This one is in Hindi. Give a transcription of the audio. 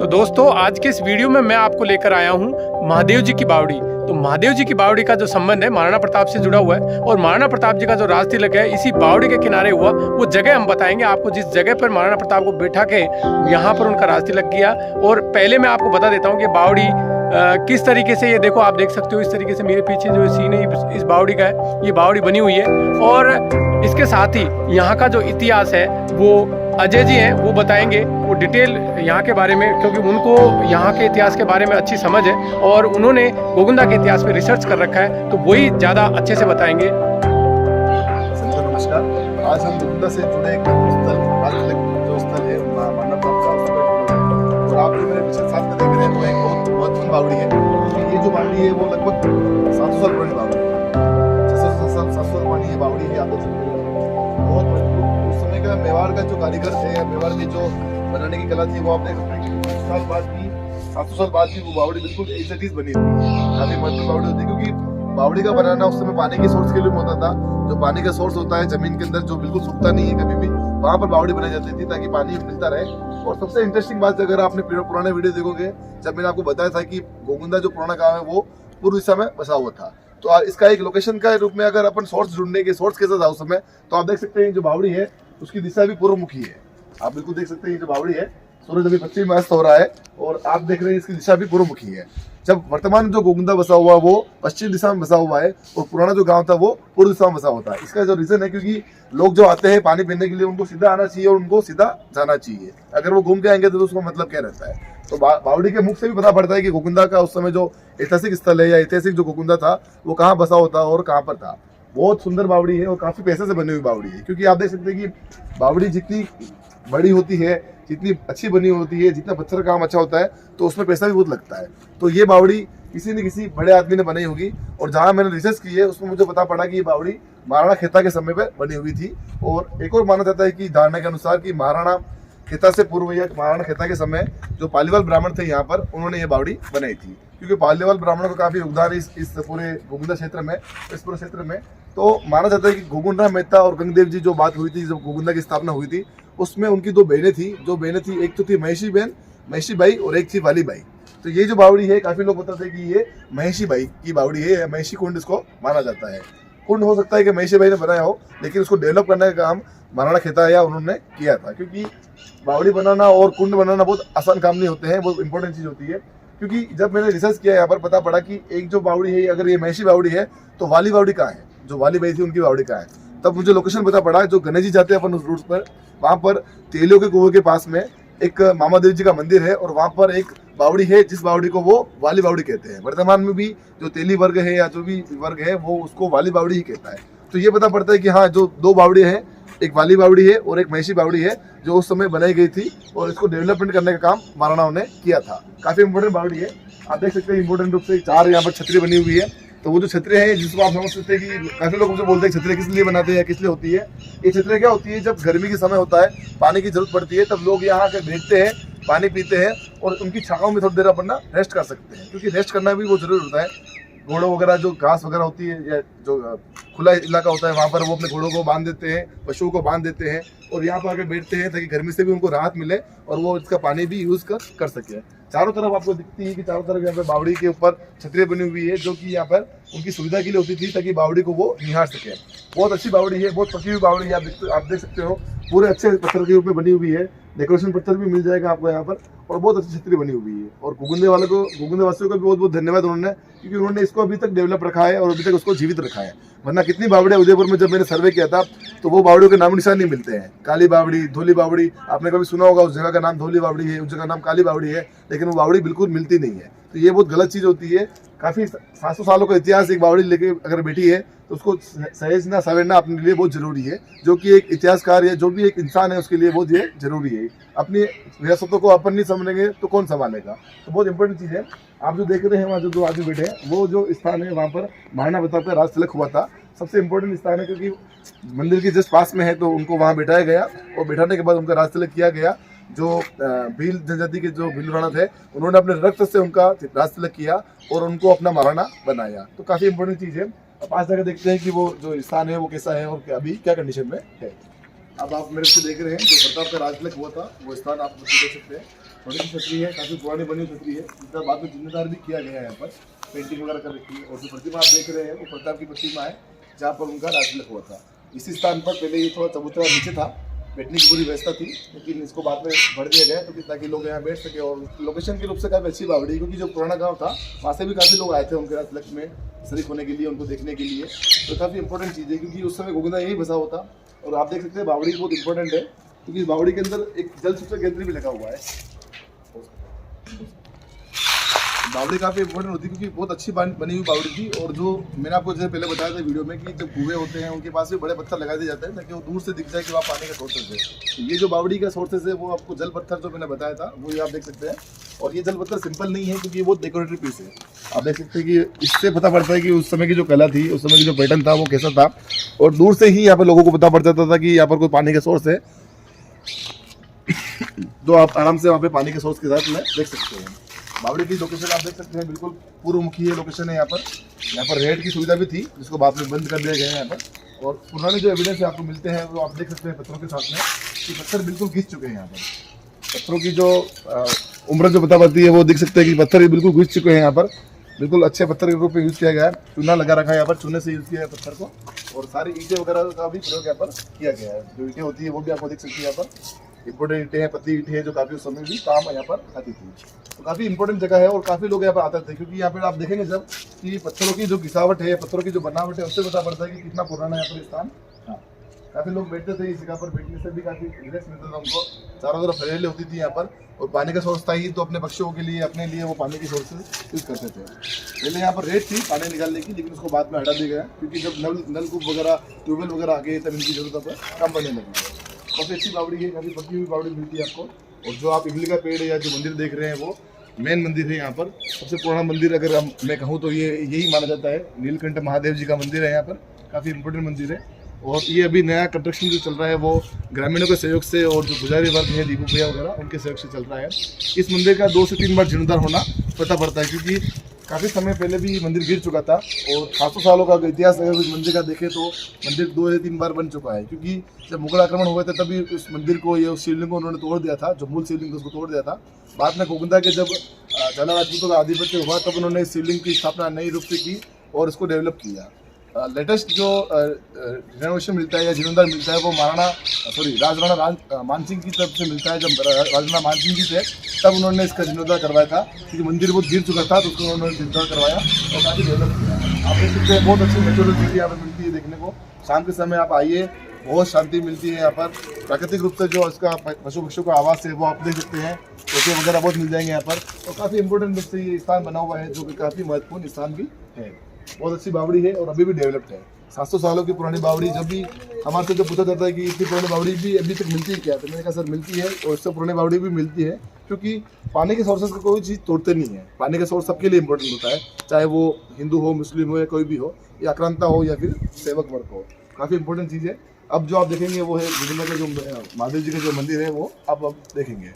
दोस्तों आज के इस वीडियो में मैं आपको लेकर आया हूँ महादेव जी की बावड़ी। तो महादेव जी की बावड़ी का जो संबंध है महाराणा प्रताप से जुड़ा हुआ है और महाराणा प्रताप जी का जो राज तिलक है इसी बावड़ी के किनारे हुआ। वो जगह हम बताएंगे आपको जिस जगह पर महाराणा प्रताप को बैठा के यहाँ पर उनका राज तिलक किया। और पहले मैं आपको बता देता हूँ कि बावड़ी किस तरीके से, ये देखो आप देख सकते हो इस तरीके से मेरे पीछे जो सीन है इस बावड़ी का है, ये बावड़ी बनी हुई है। और इसके साथ ही यहाँ का जो इतिहास है वो अजय जी हैं, वो बताएंगे वो डिटेल यहाँ के बारे में, क्योंकि उनको यहाँ के इतिहास के बारे में अच्छी समझ है और उन्होंने गोगुंदा के इतिहास पे रिसर्च कर रखा है, तो वही ज़्यादा अच्छे से बताएंगे। नमस्कार, आज हम गोगुंदा से जुड़े एक जो स्थल है महाराणा प्रताप का, और आप जो मेरे पीछे साथ में देख रहे हैं वो एक बहुत महत्वपूर्ण बावड़ी है। ये जो बावड़ी है वो लगभग 700 साल पुरानी बावड़ी है। 700 साल पुरानी ये बावड़ी है। आप देख सकते हैं बहुत मजबूत। उस समय का मेवाड़ का जो कारीगर थे या मेवाड़ की जो बनाने की कला थी वो आप देख सकते हैं कि 700 साल बाद भी वो बावड़ी बिल्कुल एज इट इज बनी हुई है। काफी महत्वपूर्ण बावड़ी होती है क्योंकि बावड़ी का बनाना उस समय पानी के सोर्स के लिए होता था। जो पानी का सोर्स होता है जमीन के अंदर जो बिल्कुल सूखता नहीं है कभी भी, वहां पर बावड़ी बनाई जाती थी ताकि पानी मिलता रहे। और सबसे इंटरेस्टिंग बात, अगर आपने पुराने वीडियो देखोगे, जब मैंने आपको बताया था कि गोगुंदा जो पुराना गांव है वो पूर्व दिशा में बसा हुआ था, तो इसका एक लोकेशन का रूप में अगर अपन सोर्स ढूंढने के सोर्स कैसा था उस समय, तो आप देख सकते हैं जो बावड़ी है उसकी दिशा भी पूर्वमुखी है। आप बिल्कुल देख सकते हैं जो बावड़ी है, सूरज अभी पश्चिम में अस्त हो रहा है और आप देख रहे हैं इसकी दिशा भी पूर्वमुखी है। जब वर्तमान जो गोगुंदा बसा हुआ वो पश्चिम दिशा में बसा हुआ है और पुराना जो गांव था वो पूर्व दिशा में बसा हुआ था। इसका जो रीजन है क्योंकि लोग जो आते हैं पानी पीने के लिए उनको सीधा आना चाहिए और उनको सीधा जाना चाहिए। अगर वो घूम के आएंगे तो उसका मतलब क्या रहता है। तो बावड़ी के मुख से भी पता पड़ता है कि गोगुंदा का उस समय जो ऐतिहासिक स्थल है या ऐतिहासिक जो गोगुंदा था वो कहाँ बसा होता और कहाँ पर था। बहुत सुंदर बावड़ी है और काफी पैसे से बनी हुई बावड़ी है, क्योंकि आप देख सकते हैं कि बावड़ी जितनी बड़ी होती है, जितनी अच्छी बनी होती है, जितना पत्थर का काम अच्छा होता है, तो उसमें पैसा भी बहुत लगता है। तो ये बावड़ी किसी न किसी बड़े आदमी ने बनाई होगी और जहां मैंने रिसर्च की है उसमें मुझे पता पड़ा कि ये बावड़ी महाराणा खेता के समय पर बनी हुई थी। और एक और माना जाता है कि धारणा के अनुसार कि महाराणा खेता से पूर्व या महाराणा खेता के समय जो पालीवाल ब्राह्मण थे यहाँ पर, उन्होंने ये बावड़ी बनाई थी, क्योंकि पालीवाल ब्राह्मणों का काफी योगदान इस पूरे गोगुंदा क्षेत्र में, इस पूरे क्षेत्र में। तो माना जाता है कि गोगुंडा मेहता और गंगदेव जी जो बात हुई थी, जब गोगुंदा की स्थापना हुई थी, उसमें उनकी दो बहनें थी। जो बहनें थी, एक तो थी महिषी बहन, महिषी बाई, और एक थी वाली बाई। तो ये जो बावड़ी है काफी लोग बताते हैं कि ये महिषी बाई की बावड़ी है, महिषी कुंड इसको माना जाता है। कुंड हो सकता है कि महिषी बाई ने बनाया हो, लेकिन उसको डेवलप करने का काम महाराणा खेता या उन्होंने किया था, क्योंकि बावड़ी बनाना और कुंड बनाना बहुत आसान काम नहीं होते हैं, बहुत इंपॉर्टेंट चीज होती है। क्योंकि जब मैंने रिसर्च किया यहाँ पर पता पड़ा कि एक जो बावड़ी है, अगर ये महिषी बावड़ी है तो वाली बावड़ी कहाँ है, जो वाली बाई थी उनकी बावड़ी कहाँ है। तब मुझे लोकेशन पता पड़ा, जो गणेश जी जाते हैं अपन उस रूट पर, वहां पर तेलियों के कुएं के पास में एक मामादेव जी का मंदिर है और वहां पर एक बावड़ी है जिस बावड़ी को वो वाली बावड़ी कहते हैं। वर्तमान में भी जो तेली वर्ग है या जो भी वर्ग है वो उसको वाली बावड़ी ही कहता है। तो ये पता पड़ता है कि हाँ, जो दो बावड़ी है, एक वाली बावड़ी है और एक महिषी बावड़ी है, जो उस समय बनाई गई थी और इसको डेवलपमेंट करने का काम महाराणाओं ने किया था। काफी इंपोर्टेंट बावड़ी है। आप देख सकते हैं इंपोर्टेंट रूप से 4 यहाँ पर छतरी बनी हुई है। तो वो जो छतरी है जिसको आप समझ सकते हैं कि काफी लोग मुझे बोलते हैं छतरी किस लिए बनाते हैं या किस लिए होती है। ये छतरी क्या होती है, जब गर्मी के समय होता है, पानी की जरूरत पड़ती है, तब लोग यहाँ आकर बैठते हैं, पानी पीते हैं और उनकी छांव में थोड़ी देर अपन रेस्ट कर सकते हैं, क्योंकि रेस्ट करना भी बहुत जरूरी होता है। घोड़ों वगैरह जो घास वगैरह होती है या जो खुला इलाका होता है वहाँ पर वो अपने घोड़ों को बांध देते हैं, पशुओं को बांध देते हैं और यहाँ पर आकर बैठते हैं ताकि गर्मी से भी उनको राहत मिले और वो इसका पानी भी यूज कर सके। चारों तरफ आपको दिखती है कि चारों तरफ यहाँ पर बावड़ी के ऊपर छतरियाँ बनी हुई है, जो कि यहाँ पर उनकी सुविधा के लिए होती थी ताकि बावड़ी को वो निहार सके। बहुत अच्छी बावड़ी है, बहुत पकी हुई बावड़ी है। आप देख सकते हो पूरे अच्छे पत्थर के रूप में बनी हुई है, डेकोरेशन पत्थर भी मिल जाएगा आपको यहाँ पर, और बहुत अच्छी छतरी बनी हुई है। और गोगुंदे वासियों को भी बहुत बहुत धन्यवाद उन्होंने, क्योंकि उन्होंने इसको अभी तक डेवलप रखा है और अभी तक उसको जीवित रखा है। वरना कितनी बावड़ियाँ उदयपुर में जब मैंने सर्वे किया था तो वो बावड़ियों के नाम निशान नहीं मिलते हैं। काली बावड़ी, धोली बावड़ी, आपने कभी सुना होगा, उस जगह का नाम धोली बावड़ी है, उस जगह का नाम काली बावड़ी है, लेकिन वो बावड़ी बिल्कुल मिलती नहीं है। तो ये बहुत गलत चीज होती है। काफी 700 सालों का इतिहास एक बावड़ी लेके अगर बैठी है तो उसको सहेजना सवेरना अपने लिए बहुत जरूरी है, जो कि एक इतिहासकार या जो भी एक इंसान है उसके लिए बहुत ये जरूरी है। अपनी विरासतों को अपन नहीं समझेंगे तो कौन संभालेगा। तो बहुत इंपॉर्टेंट चीज है। आप जो देख रहे हैं वहाँ जो आदमी बैठे हैं, वो जो स्थान है वहाँ पर महाराणा प्रताप का राज तिलक हुआ था। सबसे इंपॉर्टेंट स्थान है क्योंकि मंदिर के जस्ट पास में है, तो उनको वहाँ बैठाया गया और बैठाने के बाद उनका राज तिलक किया गया। जो भील जनजाति के जो भील राणा थे, उन्होंने अपने रक्त से उनका राज तिलक किया और उनको अपना महाराणा बनाया। तो काफी इंपॉर्टेंट चीज है। अब आज जाकर देखते हैं कि वो जो स्थान है वो कैसा है और अभी क्या कंडीशन में है। अब आप मेरे से देख रहे हैं जो प्रताप का राजतिलक हुआ था वो स्थान आप देख सकते हैं। छोटी सी छतरी है, काफ़ी पुरानी बनी हुई छतरी है, जिसका बाद में जिम्मेदार भी किया गया है। यहाँ पर पेंटिंग वगैरह कर रखी है और जो प्रतिमा आप देख रहे हैं वो प्रताप की प्रतिमा है जहाँ पर उनका राजतिलक हुआ था। इसी स्थान पर पहले ये थोड़ा चबूतरा नीचे था, बैठने की पूरी व्यवस्था थी, लेकिन इसको बाद में भर दिया गया तो ताकि लोग यहाँ बैठ सके। और लोकेशन के रूप से काफ़ी अच्छी बावड़ी, क्योंकि जो पुराना गांव था वहाँ से भी काफ़ी लोग आए थे उनके राजतिलक में शरीक होने के लिए, उनको देखने के लिए। तो काफ़ी इंपॉर्टेंट चीज़ है, क्योंकि उस समय गोविंदा यही बसा हुआ था। और आप देख सकते हैं बावड़ी बहुत इंपॉर्टेंट है, क्योंकि बावड़ी के अंदर एक जल सूचक यंत्र भी लगा हुआ है। बावड़ी काफ़ी इंपॉर्टेंट होती है क्योंकि बहुत अच्छी बनी हुई बावड़ी थी। और जो मैंने आपको जैसे पहले बताया था वीडियो में कि जब कुएं होते हैं उनके पास भी बड़े पत्थर लगा दिए जाते हैं ताकि वो दूर से दिख जाए कि वहाँ पानी का सोर्सेज है। तो ये जो बावड़ी का सोर्सेज है वो आपको जल पत्थर जो मैंने बताया था वो ये आप देख सकते हैं। और ये जल पत्थर सिंपल नहीं है, क्योंकि ये बहुत डेकोरेटिव पीस है। आप देख सकते हैं कि इससे पता पड़ता है कि उस समय की जो कला थी, उस समय की जो पैटर्न था वो कैसा था। और दूर से ही यहाँ पर लोगों को पता पड़ जाता था कि यहाँ पर कोई पानी का सोर्स है, तो आप आराम से वहाँ पे पानी के सोर्स के साथ में देख सकते हैं। बावड़ी की लोकेशन आप देख सकते हैं, बिल्कुल पूर्वमुखी है लोकेशन है। यहाँ पर रेड की सुविधा भी थी, जिसको बाद में बंद कर दिया गया है यहाँ पर। और पुराने जो एविडेंस आपको मिलते हैं वो आप देख सकते हैं पत्थरों के साथ में कि पत्थर बिल्कुल घिस चुके हैं। यहाँ पर पत्थरों की जो उम्र जो पता पड़ती है वो देख सकते हैं कि पत्थर बिल्कुल घिस चुके हैं। यहाँ पर बिल्कुल अच्छे पत्थर के रूप में यूज़ किया गया है, चूना लगा रखा है यहाँ पर, चूने से यूज़ किया है पत्थर को। और सारी ईंटें वगैरह का भी प्रयोग यहाँ पर किया गया है। जो ईंटें होती है वो भी आपको देख सकते हैं। यहाँ पर इंपोर्टेंट ईंटें हैं, पतली ईंटें हैं, जो काफ़ी उस समय भी काम यहाँ पर आती थी। तो काफ़ी इंपॉर्टेंट जगह है और काफ़ी लोग यहाँ पर आते थे, क्योंकि यहाँ पर आप देखेंगे जब कि पत्थरों की जो घिसावट है, पत्थरों की जो बनावट है, उससे पता पड़ता है कि कितना पुराना यहाँ पर स्थान था। काफ़ी लोग बैठते थे इस जगह पर, बैठने से भी काफ़ी रिलैक्स मिलता था उनको। चारों तरफ हरियाली होती थी यहाँ पर, और पानी का सोर्स था ही, तो अपने पक्षियों के लिए, अपने लिए वो पानी की सोर्सेज यूज़ करते थे। पहले यहाँ पर रेत थी पानी निकालने की, लेकिन उसको बाद में हटा दिया गया, क्योंकि जब नलकूप वगैरह, ट्यूबवेल वगैरह आ गए तब इनकी जरूरत अब कम पड़ने लगी है। काफ़ी अच्छी बावड़ी है, काफ़ी पकी हुई बावड़ी मिलती है आपको। और जो आप इमली का पेड़ या जो मंदिर देख रहे हैं वो मेन मंदिर है। यहाँ पर सबसे पुराना मंदिर अगर मैं कहूँ तो ये यही माना जाता है, नीलकंठ महादेव जी का मंदिर है। यहाँ पर काफ़ी इंपॉर्टेंट मंदिर है। और ये अभी नया कंस्ट्रक्शन जो चल रहा है वो ग्रामीणों के सहयोग से और जो पुजारी वर्ग है, दीपू भैया वगैरह, उनके सहयोग से चल रहा है। इस मंदिर का 2 से 3 बार जीर्णोद्धार होना पता पड़ता है, क्योंकि काफ़ी समय पहले भी ये मंदिर गिर चुका था। और 700 सालों का इतिहास अगर इस मंदिर का देखें तो मंदिर 2 या 3 बार बन चुका है, क्योंकि जब मुगल आक्रमण हुए थे तभी उस मंदिर को, ये उस शिवलिंग को उन्होंने तोड़ दिया था, जो मूल शिवलिंग उसको तोड़ दिया था। बाद में गोविंदा के जब झाला राजपूतों का आधिपत्य हुआ तब उन्होंने इस शिवलिंग की स्थापना नई रूप से की और इसको डेवलप किया। लेटेस्ट जो रिनोवेशन मिलता है या जीर्णोद्धार मिलता है वो राजराणा मानसिंह की तरफ से मिलता है। जब राजराणा मानसिंह जी थे तब उन्होंने इसका जीर्णोद्धार करवाया था, क्योंकि मंदिर बहुत गिर चुका था, तो उसको उन्होंने जीर्णोद्धार करवाया और काफ़ी डेवलप किया। आप देख सकते हैं बहुत अच्छी नेचुरल ब्यूटी यहाँ पर मिलती है देखने को। शाम के समय आप आइए, बहुत शांति मिलती है यहाँ पर। प्राकृतिक रूप से जो इसका पशु पक्षियों का आवाज़ है वो आप देख सकते हैं, तोते वगैरह बहुत मिल जाएंगे यहाँ पर। और काफ़ी इंपॉर्टेंट रूप से ये स्थान बना हुआ है, जो कि काफ़ी महत्वपूर्ण स्थान भी है। बहुत अच्छी बावड़ी है और अभी भी डेवलप्ड है। 700 सालों की पुरानी बावड़ी। जब भी हमारे से जब पूछा जाता है कि इतनी पुरानी बावड़ी भी अभी तक मिलती है क्या, तो मैंने कहा सर मिलती है, और इससे पुरानी बावड़ी भी मिलती है, क्योंकि पानी के सोर्सेज को कोई चीज़ तोड़ते नहीं है। पानी का सोर्स सबके लिए इंपॉर्टेंट होता है, चाहे वो हिंदू हो, मुस्लिम हो या कोई भी हो, या आक्रांता हो या फिर सेवक वर्ग हो। काफ़ी इंपॉर्टेंट चीज़ है। अब जो आप देखेंगे वो है गोविंदा का जो महादेव जी का जो मंदिर है वो आप देखेंगे।